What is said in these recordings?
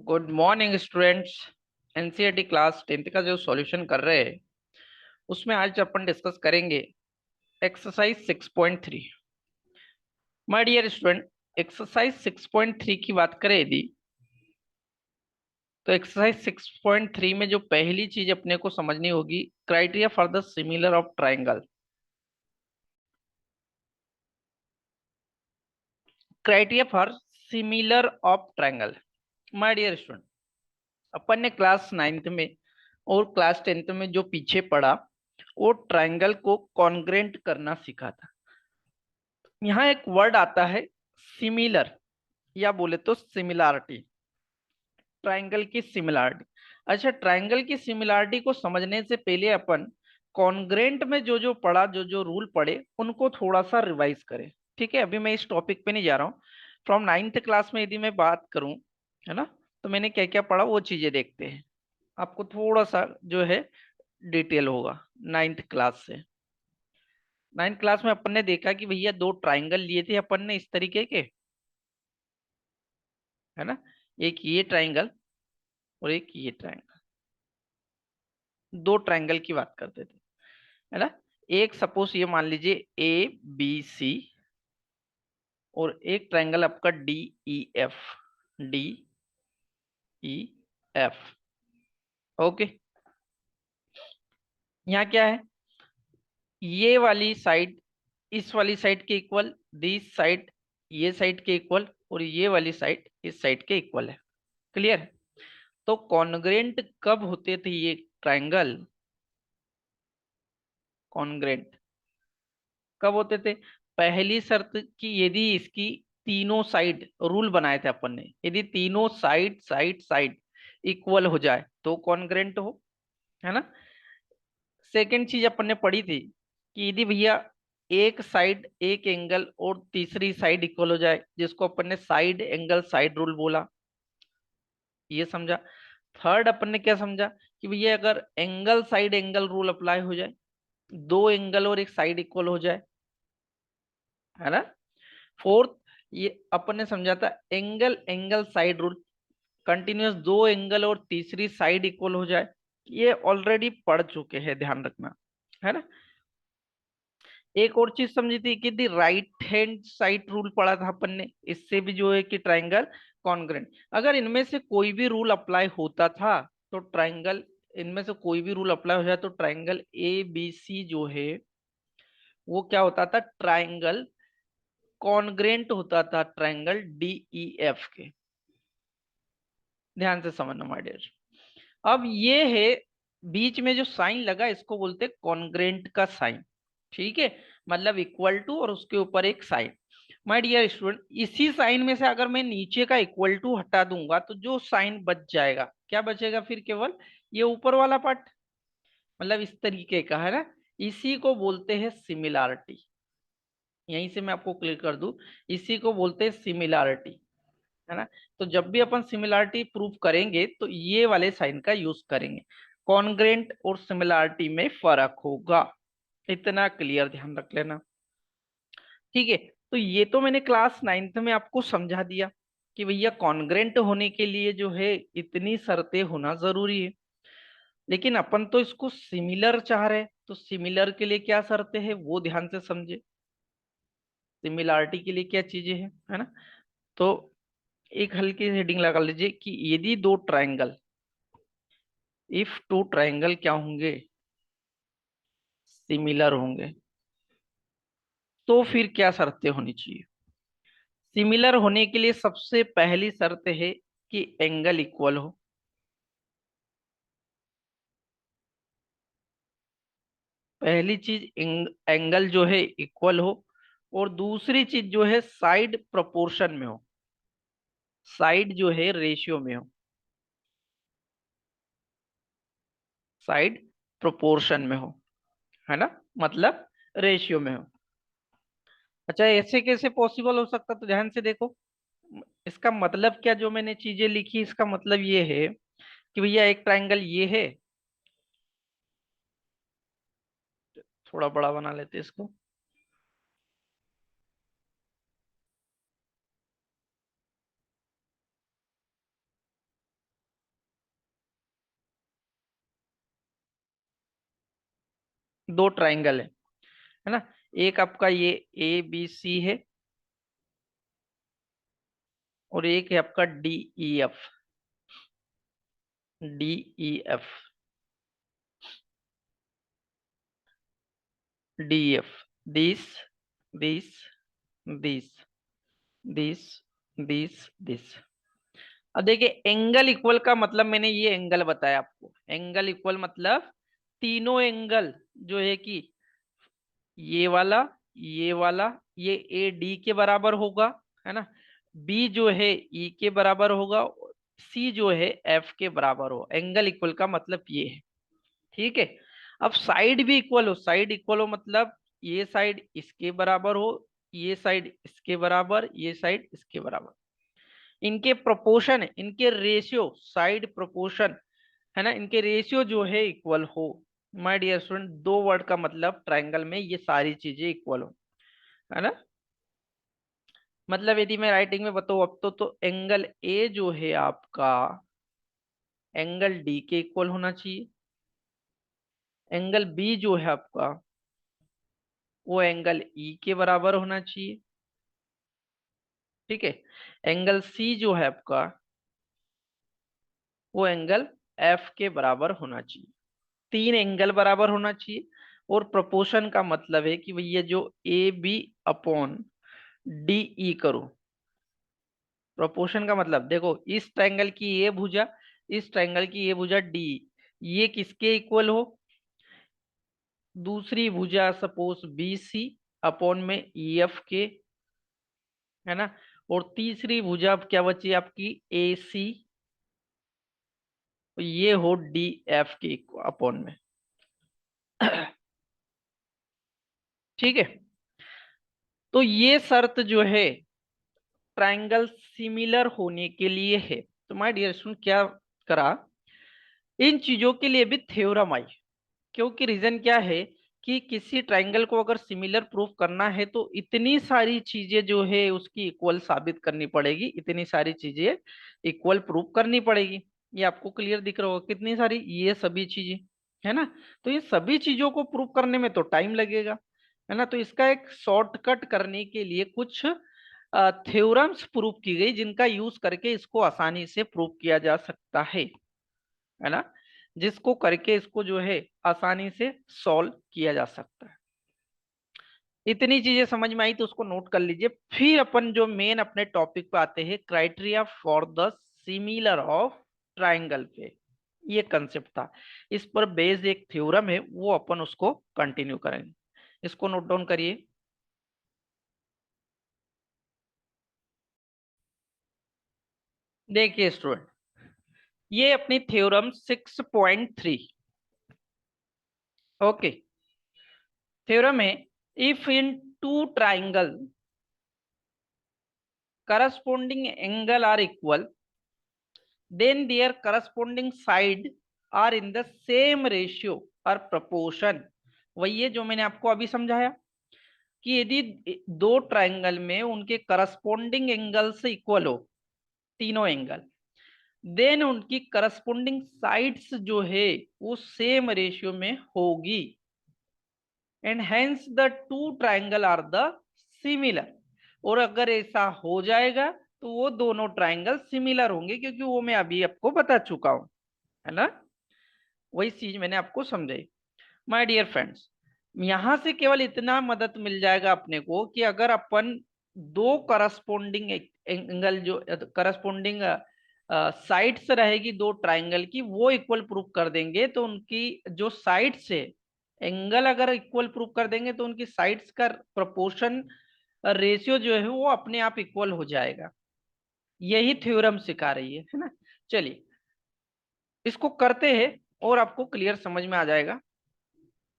Good morning students. NCERT class 10th का जो solution कर रहे हैं उसमें आज अपन डिस्कस करेंगे exercise 6.3। My dear student, exercise 6.3 की बात करें यदि तो एक्सरसाइज 6.3 में जो पहली चीज अपने को समझनी होगी, criteria for the similar of triangle. Criteria for similar of triangle. My dear student, अपन ने क्लास 9th में और क्लास 10th में जो पीछे पढ़ा वो ट्राइंगल को कॉन्ग्रेंट करना सीखा था। यहाँ एक वर्ड आता है सिमिलर, या बोले तो सिमिलैरिटी, ट्राइंगल की सिमिलैरिटी। अच्छा, ट्राइंगल की सिमिलैरिटी को समझने से पहले अपन कॉन्ग्रेंट में जो जो पढ़ा, जो जो रूल पढ़े, उनको थोड़ा सा रिवाइज करें। ठीक है, अभी मैं इस टॉपिक पे नहीं जा रहा हूँ। फ्रॉम 9th क्लास में यदि मैं बात करूं, है ना, तो मैंने क्या क्या पढ़ा वो चीजें देखते हैं। आपको थोड़ा सा जो है डिटेल होगा 9th क्लास से। 9th क्लास में अपन ने देखा कि भैया दो ट्राइंगल लिए थे अपन ने इस तरीके के, है ना। एक ये ट्राइंगल और एक ये ट्राइंगल, दो ट्राइंगल की बात करते थे, है ना। एक सपोज ये मान लीजिए ABC, और एक ट्राइंगल आपका DEF। ओके, यहाँ क्या है, ये वाली साइड इस वाली साइड के इक्वल, दिस साइड ये साइड के इक्वल, और ये वाली साइड इस साइड के इक्वल है। क्लियर। तो कॉन्ग्रेंट कब होते थे ये ट्राइंगल, कॉन्ग्रेंट कब होते थे? पहली शर्त कि यदि इसकी तीनों साइड, रूल बनाए थे अपन ने, यदि तीनों साइड साइड साइड इक्वल हो जाए तो कॉन्ग्रेंट हो, है ना। सेकंड चीज अपन ने पढ़ी थी कि यदि भैया एक साइड एक एंगल और तीसरी साइड इक्वल हो जाए, जिसको अपन ने साइड एंगल साइड रूल बोला, ये समझा। थर्ड अपन ने क्या समझा कि भैया अगर angle side angle rule apply हो जाए, दो एंगल और एक साइड इक्वल हो जाए, है ना। फोर्थ, ये अपन ने समझा था angle angle side rule, continuous दो एंगल और तीसरी साइड इक्वल हो जाए। ये ऑलरेडी पढ़ चुके हैं, ध्यान रखना, है ना। एक और चीज समझी थी कि दी राइट हैंड साइड रूल पढ़ा था अपन ने, इससे भी जो है कि ट्राइंगल कॉन्ग्रेंट, अगर इनमें से कोई भी रूल अप्लाई होता था तो ट्राइंगल, इनमें से कोई भी रूल अप्लाई हो जाए तो ट्राइंगल ABC जो है वो क्या होता था, ट्राइंगल कॉन्ग्रेंट होता था ट्राइंगल DEF के। ध्यान से समझना माय डियर। अब ये है बीच में जो साइन लगा, इसको बोलते कॉन्ग्रेंट का साइन। ठीक है, मतलब इक्वल टू और उसके ऊपर एक साइन। माय डियर स्टूडेंट, इसी साइन में से अगर मैं नीचे का इक्वल टू हटा दूंगा तो जो साइन बच जाएगा, क्या बचेगा फिर? केवल ये ऊपर वाला पार्ट, मतलब इस तरीके का, है ना। इसी को बोलते हैं सिमिलैरिटी। यहीं से मैं आपको क्लियर कर दूं, इसी को बोलते हैं सिमिलैरिटी, है ना। तो जब भी अपन सिमिलैरिटी प्रूव करेंगे तो ये वाले साइन का यूज करेंगे। कॉन्ग्रेंट और सिमिलैरिटी में फर्क होगा, इतना क्लियर ध्यान रख लेना। ठीक है, तो ये तो मैंने क्लास 9th में आपको समझा दिया कि भैया कॉन्ग्रेंट होने के लिए जो है इतनी शर्तें होना जरूरी है। लेकिन अपन तो इसको सिमिलर चाह रहे हैं, तो सिमिलर के लिए क्या शर्तें हैं वो ध्यान से समझे। सिमिलैरिटी के लिए क्या चीजें हैं, है ना। तो एक हल्की हेडिंग लगा लीजिए कि यदि दो ट्राइंगल, इफ टू ट्राइंगल क्या होंगे, सिमिलर होंगे, तो फिर क्या शर्तें होनी चाहिए? सिमिलर होने के लिए सबसे पहली शर्त है कि एंगल इक्वल हो। पहली चीज एंगल जो है इक्वल हो, और दूसरी चीज जो है साइड प्रोपोर्शन में हो, साइड जो है रेशियो में हो, साइड प्रोपोर्शन में हो, है ना, मतलब रेशियो में हो। अच्छा, ऐसे कैसे पॉसिबल हो सकता? तो ध्यान से देखो, इसका मतलब क्या, जो मैंने चीजें लिखी इसका मतलब ये है कि भैया एक ट्राइंगल ये है, थोड़ा बड़ा बना लेते हैं इसको। दो ट्राइंगल है ना। एक आपका ये ए बी सी है, और एक है आपका D E F, D E F, D F, this this this this this. अब देखिए एंगल इक्वल का मतलब मैंने ये एंगल बताया आपको। एंगल इक्वल मतलब तीनों एंगल जो है कि ये वाला ये ए डी के बराबर होगा, है ना। बी जो है ई के बराबर होगा, सी जो है एफ के बराबर हो। एंगल इक्वल का मतलब ये है, ठीक है। अब साइड भी इक्वल हो, साइड इक्वल हो मतलब ये साइड इसके बराबर हो, ये साइड इसके बराबर, ये साइड इसके बराबर। इनके प्रोपोर्शन, इनके रेशियो, साइड प्रोपोर्शन, है ना, इनके रेशियो जो है इक्वल हो। माय डियर स्टूडेंट, दो वर्ड का मतलब ट्राइंगल में ये सारी चीजें इक्वल हो, है ना। मतलब यदि मैं राइटिंग में बताऊं अब तो एंगल ए जो है आपका एंगल डी के इक्वल होना चाहिए। एंगल बी जो है आपका वो एंगल ई के बराबर होना चाहिए, ठीक है। एंगल सी जो है आपका वो एंगल एफ के बराबर होना चाहिए। तीन एंगल बराबर होना चाहिए। और प्रोपोर्शन का मतलब है कि भैया जो A B upon D E करो। प्रोपोर्शन का मतलब देखो, इस ट्रायंगल की ये भुजा, इस ट्रायंगल की ये भुजा डी, ये किसके इक्वल हो? दूसरी भुजा सपोज बी सी अपॉन में ई एफ के, है ना। और तीसरी भुजा अब क्या बची आपकी ए सी, ये हो डी एफ के अपॉन में। ठीक है। तो ये शर्त जो है ट्रायंगल सिमिलर होने के लिए है। तो माय डियर स्टूडेंट क्या करा, इन चीजों के लिए भी थ्योरम आई। क्योंकि रीजन क्या है कि किसी ट्रायंगल को अगर सिमिलर प्रूफ करना है तो इतनी सारी चीजें जो है उसकी इक्वल साबित करनी पड़ेगी, इतनी सारी चीजें इक्वल प्रूफ करनी पड़ेगी। ये आपको क्लियर दिख रहा होगा कितनी सारी, ये सभी चीजें, है ना। तो ये सभी चीजों को प्रूफ करने में तो टाइम लगेगा, है ना। तो इसका एक शॉर्टकट करने के लिए कुछ थ्योरम्स प्रूफ की गई जिनका यूज करके इसको आसानी से प्रूफ किया जा सकता है ना। जिसको करके इसको जो है आसानी से सॉल्व किया जा सकता है। इतनी चीजें समझ में आई तो उसको नोट कर लीजिए। फिर अपन जो मेन अपने टॉपिक पे आते हैं, criteria for the similar of triangle पे। ये कंसेप्ट था, इस पर बेस्ड एक थ्योरम है, वो अपन उसको कंटिन्यू करेंगे। इसको नोट डाउन करिए। देखिए स्टूडेंट, ये अपनी थ्योरम 6.3। ओके। थ्योरम है, if in two triangle corresponding angle are equal, then their corresponding side are in the same ratio or proportion। वही है जो मैंने आपको अभी समझाया कि यदि दो ट्रायंगल में उनके करस्पॉन्डिंग एंगल से इक्वल हो, तीनों एंगल, देन उनकी करस्पॉन्डिंग साइड्स जो है वो सेम रेशियो में होगी, and hence the two triangle are the similar. और अगर ऐसा हो जाएगा तो वो दोनों ट्रायंगल सिमिलर होंगे, क्योंकि वो मैं अभी आपको बता चुका हूं, है ना। वही चीज मैंने आपको समझाई। माय डियर फ्रेंड्स, यहां से केवल इतना मदद मिल जाएगा अपने को कि अगर अपन दो करस्पॉन्डिंग एंगल जो करस्पॉन्डिंग साइड्स रहेगी दो ट्राइंगल की, वो इक्वल प्रूफ कर देंगे तो उनकी जो साइड्स है, एंगल अगर इक्वल प्रूफ कर देंगे तो उनकी साइड्स का प्रोपोर्शन रेशियो जो है वो अपने आप इक्वल हो जाएगा। यही थ्योरम सिखा रही है ना। चलिए इसको करते हैं और आपको क्लियर समझ में आ जाएगा।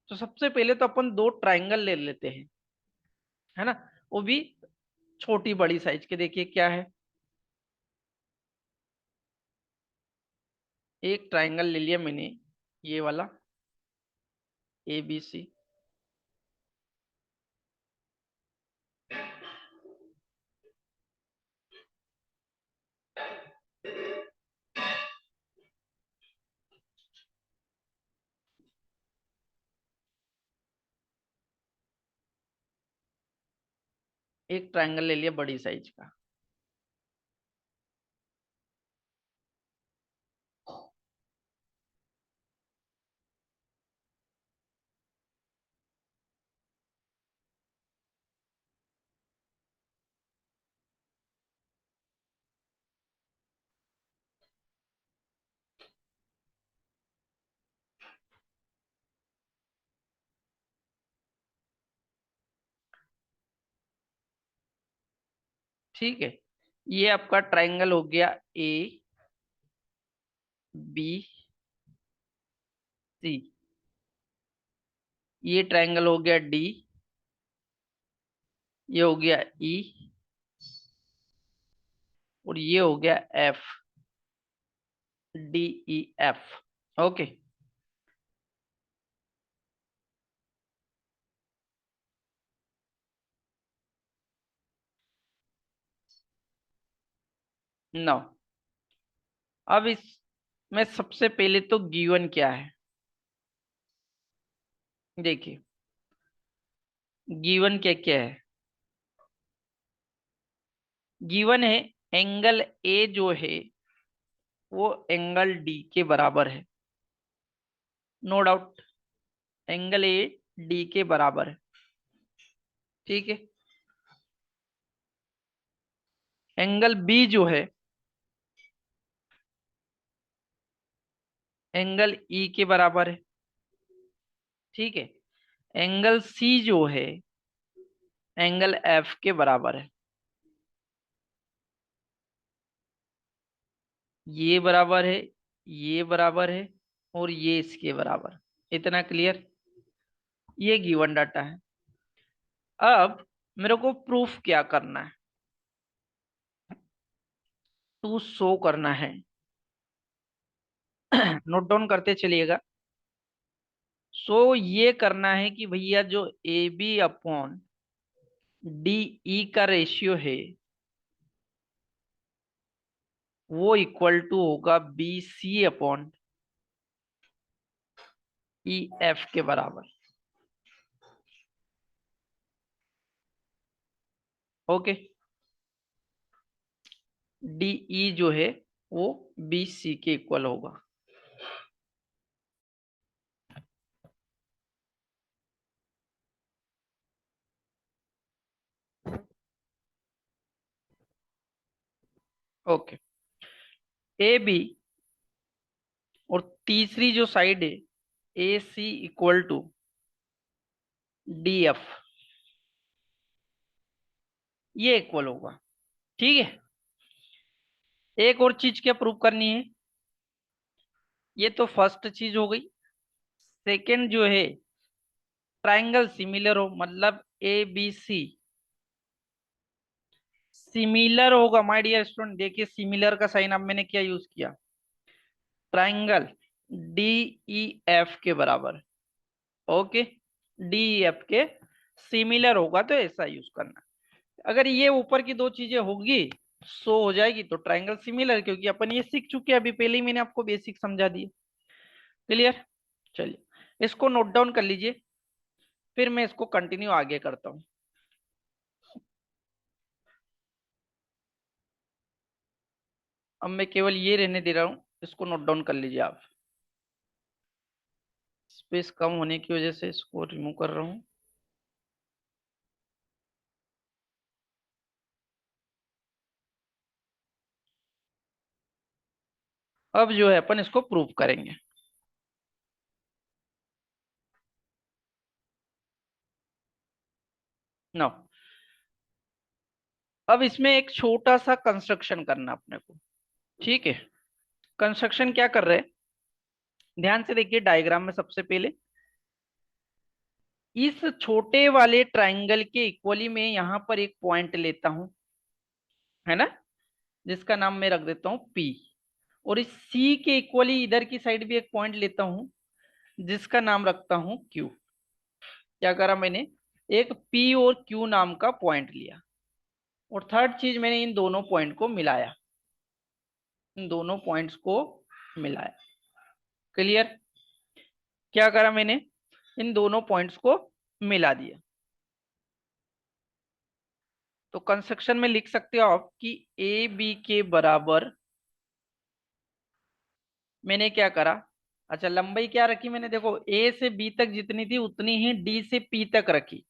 तो सबसे पहले तो अपन दो ट्राइंगल ले लेते हैं, है ना। वो भी छोटी बड़ी साइज के। देखिए क्या है, एक ट्राइंगल ले लिया मैंने, ये वाला ए बी सी। एक ट्रायंगल ले लिया बड़ी साइज का। ठीक है, ये आपका ट्रायंगल हो गया ए बी सी। ये ट्रायंगल हो गया डी। ये हो गया ई। और ये हो गया F. D E F. Okay. Now अब इसमें सबसे पहले तो गिवन क्या है, देखिए गिवन क्या क्या है। गिवन है एंगल ए जो है वो एंगल डी के बराबर है। No doubt, angle A D के बराबर है। ठीक है। एंगल बी जो है एंगल ई के बराबर है। ठीक है। एंगल सी जो है एंगल एफ के बराबर है। ये बराबर है, ये बराबर है, और ये इसके बराबर। इतना क्लियर। ये गिवन डाटा है। अब मेरे को प्रूफ क्या करना है, टू शो करना है। नोट डाउन करते चलिएगा। सो ये करना है कि भैया जो A B upon D E का रेशियो है वो इक्वल टू होगा B C upon E F के बराबर। ओके। डी ई जो है वो बी सी के इक्वल होगा। ओके। ए बी और तीसरी जो साइड है ए सी इक्वल टू डी एफ, ये इक्वल होगा। ठीक है। एक और चीज क्या प्रूव करनी है, ये तो फर्स्ट चीज हो गई। सेकंड जो है ट्रायंगल सिमिलर हो, मतलब ए बी सी सिमिलर होगा। माय डियर स्टूडेंट देखिए सिमिलर का साइन अब मैंने क्या यूज किया, ट्रायंगल डी ई एफ के बराबर। ओके। डी ई एफ के सिमिलर होगा तो ऐसा यूज करना। अगर ये ऊपर की दो चीजें होगी सो हो जाएगी तो ट्रायंगल सिमिलर, क्योंकि अपन ये सीख चुके हैं अभी पहले ही, मैंने आपको बेसिक समझा दिए। क्लियर। चलिए इसको नोट डाउन कर लीजिए, फिर मैं इसको कंटिन्यू आगे करता हूँ। अब मैं केवल ये रहने दे रहा हूँ, इसको नोट डाउन कर लीजिए आप। स्पेस कम होने की वजह से इसको रिमूव कर रहा हूँ। अब जो है अपन इसको प्रूव करेंगे। नो, अब इसमें एक छोटा सा कंस्ट्रक्शन करना अपने को। ठीक है। कंस्ट्रक्शन क्या कर रहे हैं, ध्यान से देखिए डायग्राम में। सबसे पहले इस छोटे वाले ट्रायंगल के इक्वली में यहां पर एक पॉइंट लेता हूं, है ना, जिसका नाम मैं रख देता हूं पी। और इस सी के इक्वली इधर की साइड भी एक पॉइंट लेता हूं जिसका नाम रखता हूं क्यू। क्या करा मैंने, एक पी और क्यू नाम का पॉइंट लिया। और थर्ड चीज मैंने इन दोनों पॉइंट को मिलाया, इन दोनों पॉइंट्स को मिलाया। क्लियर। क्या करा मैंने, इन दोनों पॉइंट्स को मिला दिया। तो कंस्ट्रक्शन में लिख सकते हो आप कि ए बी के बराबर मैंने क्या करा। अच्छा, लंबाई क्या रखी मैंने, देखो ए से बी तक जितनी थी उतनी ही डी से पी तक रखी।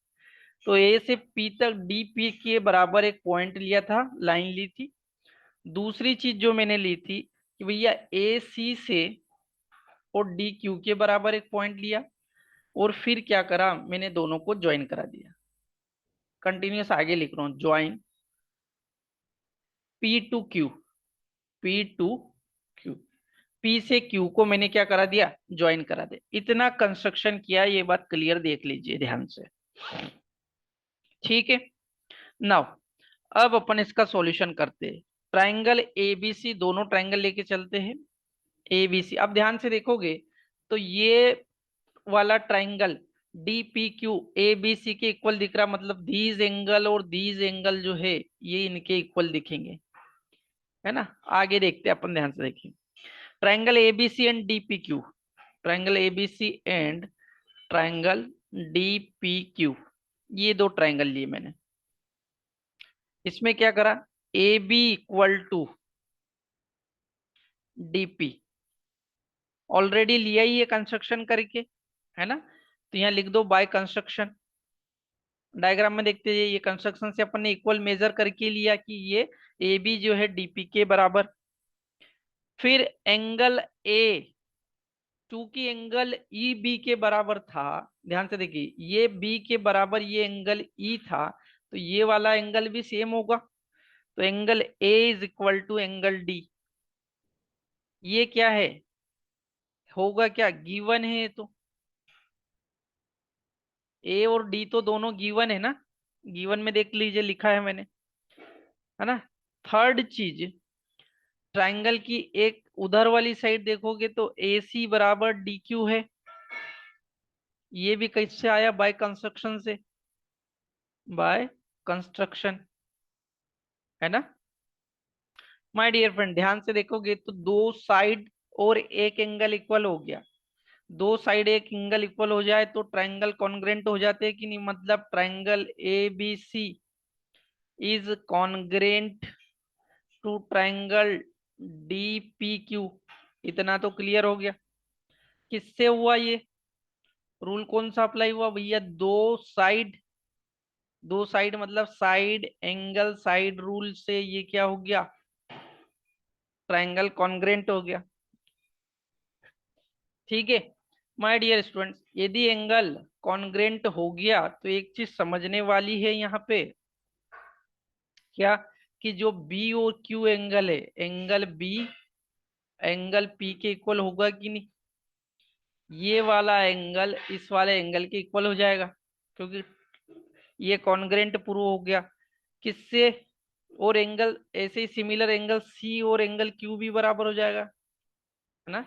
तो ए से पी तक डी पी के बराबर एक पॉइंट लिया था, लाइन ली थी। दूसरी चीज जो मैंने ली थी कि भैया ए सी से और डी क्यू के बराबर एक पॉइंट लिया, और फिर क्या करा मैंने दोनों को ज्वाइन करा दिया। कंटिन्यूस आगे लिख रहा हूँ, join P to Q, P to Q, P से क्यू को मैंने क्या करा दिया, ज्वाइन करा दिया। इतना कंस्ट्रक्शन किया, ये बात क्लियर देख लीजिए ध्यान से। ठीक है, नाउ अब अपन इसका सॉल्यूशन करते हैं। ट्राइंगल एबीसी, दोनों ट्राइंगल लेके चलते हैं एबीसी। अब ध्यान से देखोगे तो ये वाला triangle D P Q A B C के इक्वल दिख रहा, मतलब दीज एंगल और दीज एंगल जो है ये इनके इक्वल दिखेंगे, है ना। आगे देखते हैं अपन, ध्यान से देखिए। Triangle ABC and D P Q, triangle ABC and triangle D P Q, ये दो ट्राइंगल लिए मैंने। इसमें क्या करा, A B equal to DP already लिया ही है कंस्ट्रक्शन करके, है ना। तो यहाँ लिख दो बाय कंस्ट्रक्शन। डायग्राम में देखते हैं, ये कंस्ट्रक्शन से अपन ने इक्वल मेजर करके लिया कि ये ए बी जो है डीपी के बराबर। फिर एंगल ए, चूंकि एंगल ई बी के बराबर था, ध्यान से देखिए ये बी के बराबर ये एंगल ई था, तो ये वाला एंगल भी सेम होगा। तो angle A is equal to angle D, ये क्या है, होगा क्या, गिवन है ये तो। ए और डी तो दोनों गिवन है ना, गिवन में देख लीजिए लिखा है मैंने, है ना। थर्ड चीज, ट्राइंगल की एक उधर वाली साइड देखोगे तो ए सी बराबर डी क्यू है, ये भी कैसे आया, बाय कंस्ट्रक्शन से, बाय कंस्ट्रक्शन, है ना। माय डियर फ्रेंड ध्यान से देखोगे तो दो साइड और एक एंगल इक्वल हो गया। दो साइड एक एंगल इक्वल हो जाए तो ट्राइंगल कॉन्ग्रेंट हो जाते हैं कि नहीं, मतलब triangle A B C is congruent to triangle D P Q. इतना तो क्लियर हो गया। किससे हुआ ये, रूल कौन सा अप्लाई हुआ भैया, साइड दो साइड मतलब साइड एंगल साइड रूल से ये क्या हो गया, ट्राइंगल कॉन्ग्रेंट हो गया। ठीक है माय डियर स्टूडेंट्स, यदि एंगल कॉन्ग्रेंट हो गया तो एक चीज समझने वाली है यहाँ पे, क्या, कि जो बी और क्यू एंगल है, एंगल बी एंगल पी के इक्वल होगा कि नहीं, ये वाला एंगल इस वाले एंगल के इक्वल हो जाएगा, क्योंकि ये कॉन्ग्रेंट प्रूव हो गया। किससे, और एंगल ऐसे ही सिमिलर एंगल सी और एंगल क्यू भी बराबर हो जाएगा, है ना,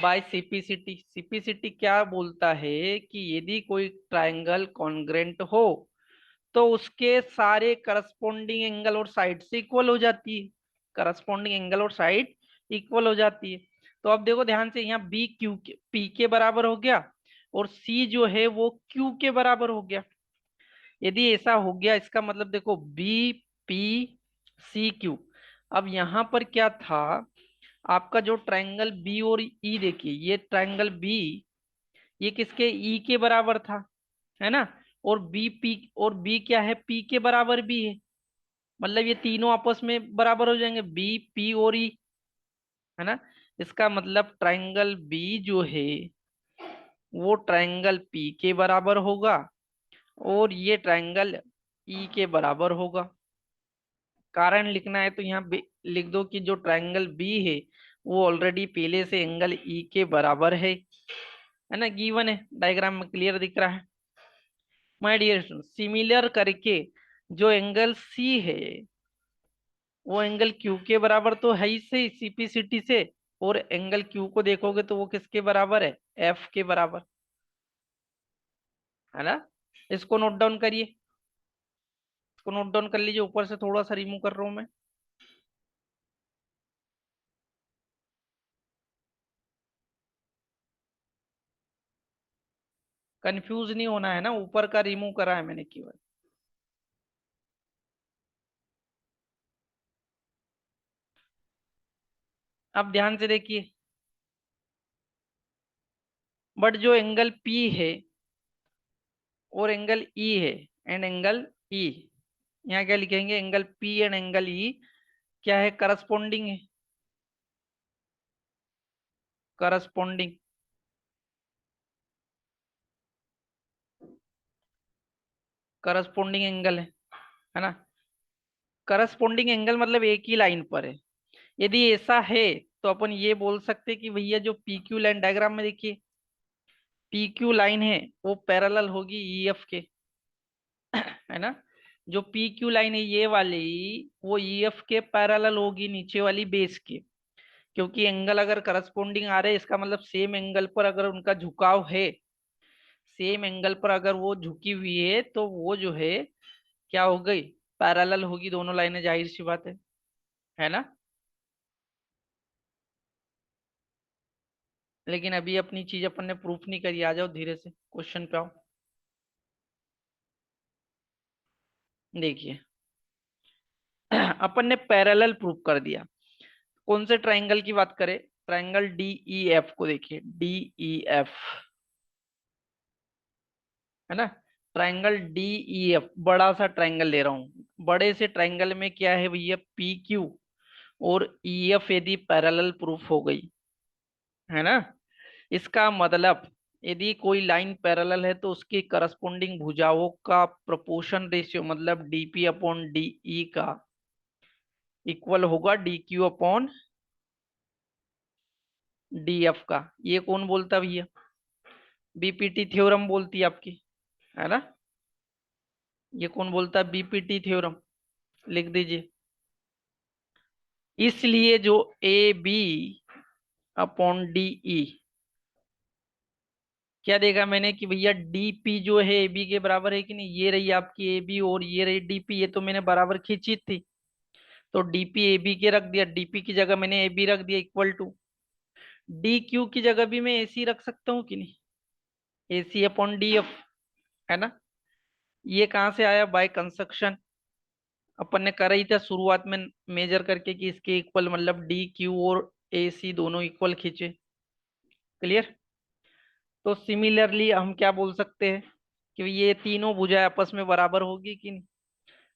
बाय सीपीसिटी। सीपीसिटी क्या बोलता है कि यदि कोई ट्राइंगल कॉन्ग्रेंट हो तो उसके सारे करस्पॉन्डिंग एंगल और साइड से इक्वल हो जाती है, करस्पॉन्डिंग एंगल और साइड इक्वल हो जाती है। तो अब देखो ध्यान से, यहाँ बी क्यू के पी के बराबर हो गया और सी जो है वो क्यू के बराबर हो गया। यदि ऐसा हो गया इसका मतलब देखो बी पी सी क्यू। अब यहाँ पर क्या था, आपका जो ट्राइंगल बी और ई देखिए, ये ट्राइंगल बी ये किसके, ई के बराबर था, है ना। और बी पी, और बी क्या है, पी के बराबर भी है, मतलब ये तीनों आपस में बराबर हो जाएंगे, बी पी और ई, है ना। इसका मतलब ट्राइंगल बी जो है वो ट्राइंगल पी के बराबर होगा और ये ट्राइंगल ई के बराबर होगा। कारण लिखना है तो यहाँ लिख दो कि जो ट्राइंगल बी है वो ऑलरेडी पहले से एंगल ई के बराबर है ना, गिवन है, डायग्राम में क्लियर दिख रहा है। माय डियर स्टूडेंट, सिमिलर करके जो एंगल सी है वो एंगल क्यू के बराबर तो है ही से सीपीसिटी से, और एंगल क्यू को देखोगे तो वो किसके बराबर है, एफ के बराबर, है ना। इसको नोट डाउन करिए, इसको नोट डाउन कर लीजिए, ऊपर से थोड़ा सा रिमूव कर रहा हूं मैं। कंफ्यूज नहीं होना है ना, ऊपर का रिमूव करा है मैंने केवल। अब ध्यान से देखिए, बट जो एंगल पी है और एंगल ई है, एंड एंगल ई, यहाँ क्या लिखेंगे, angle P and angle E क्या है, करस्पॉन्डिंग है, करस्पॉन्डिंग, करस्पॉन्डिंग एंगल है ना। करस्पॉन्डिंग एंगल मतलब एक ही लाइन पर है। यदि ऐसा है तो अपन ये बोल सकते हैं कि भैया जो पी क्यू लाइन डायग्राम में देखिए, पी क्यू लाइन है वो पैरेलल होगी ई एफ के, है ना। जो पी क्यू लाइन है ये वाली, वो ई एफ के पैरेलल होगी नीचे वाली बेस के, क्योंकि एंगल अगर करस्पॉन्डिंग आ रहे हैं इसका मतलब सेम एंगल पर अगर उनका झुकाव है, सेम एंगल पर अगर वो झुकी हुई है तो वो जो है क्या हो गई, पैरेलल होगी दोनों लाइनें, जाहिर सी बात है ना। लेकिन अभी अपनी चीज अपन ने प्रूफ नहीं करी, आ जाओ धीरे से क्वेश्चन पे आओ। देखिए अपन ने पैरेलल प्रूफ कर दिया। कौन से ट्रायंगल की बात करें, ट्रायंगल डी ई एफ को देखिए, डी ई एफ, है ना। ट्रायंगल डी ई एफ बड़ा सा ट्रायंगल ले रहा हूं, बड़े से ट्रायंगल में क्या है भैया, पी क्यू और ई एफ यदि पैरेलल प्रूफ हो गई, है ना। इसका मतलब यदि कोई लाइन पैरेलल है तो उसकी करस्पॉन्डिंग भुजाओं का प्रोपोर्शन रेशियो मतलब डीपी अपॉन डी का इक्वल होगा D Q upon D F का। ये कौन बोलता है भैया, बीपीटी थ्योरम बोलती है आपकी, है ना। ये कौन बोलता है, बीपीटी थ्योरम, लिख दीजिए। इसलिए जो A B upon D E, क्या देखा मैंने कि भैया डीपी जो है ए बी के बराबर है कि नहीं, ये रही आपकी ए बी और ये रही डीपी, ये तो मैंने बराबर खींची थी, तो डीपी ए बी के रख दिया, डीपी की जगह मैंने ए बी रख दिया इक्वल टू डी क्यू की जगह भी मैं एसी रख सकता हूँ कि नहीं, एसी अपॉन डी एफ, है ना। ये कहाँ से आया, बाय कंस्ट्रक्शन, अपन ने करा ही था शुरुआत में मेजर करके कि इसके इक्वल मतलब डी क्यू और ए सी दोनों इक्वल खींचे। क्लियर। तो सिमिलरली हम क्या बोल सकते हैं कि ये तीनों भुजाएं आपस में बराबर होगी कि नहीं।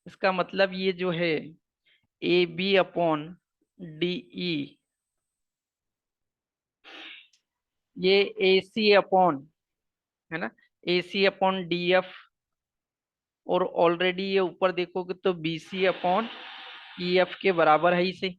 इसका मतलब ये जो है A B upon D E, ये ए सी अपॉन, है ना, A C upon D F, और ऑलरेडी ये ऊपर देखोगे तो B C upon E F के बराबर है इसे।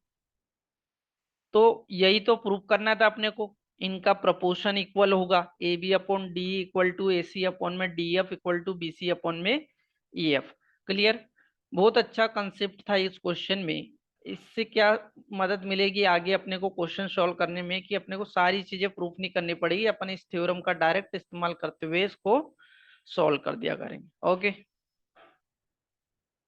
तो यही तो प्रूव करना था अपने को, इनका प्रपोर्शन इक्वल होगा, A B upon D equal to A C upon में D F equal to B C upon में ई एफ। क्लियर। बहुत अच्छा कंसेप्ट था इस क्वेश्चन में। इससे क्या मदद मिलेगी आगे अपने को क्वेश्चन सॉल्व करने में, कि अपने को सारी चीजें प्रूफ नहीं करनी पड़ेगी, अपन इस थ्योरम का डायरेक्ट इस्तेमाल करते हुए इसको सॉल्व कर दिया करेंगे। ओके।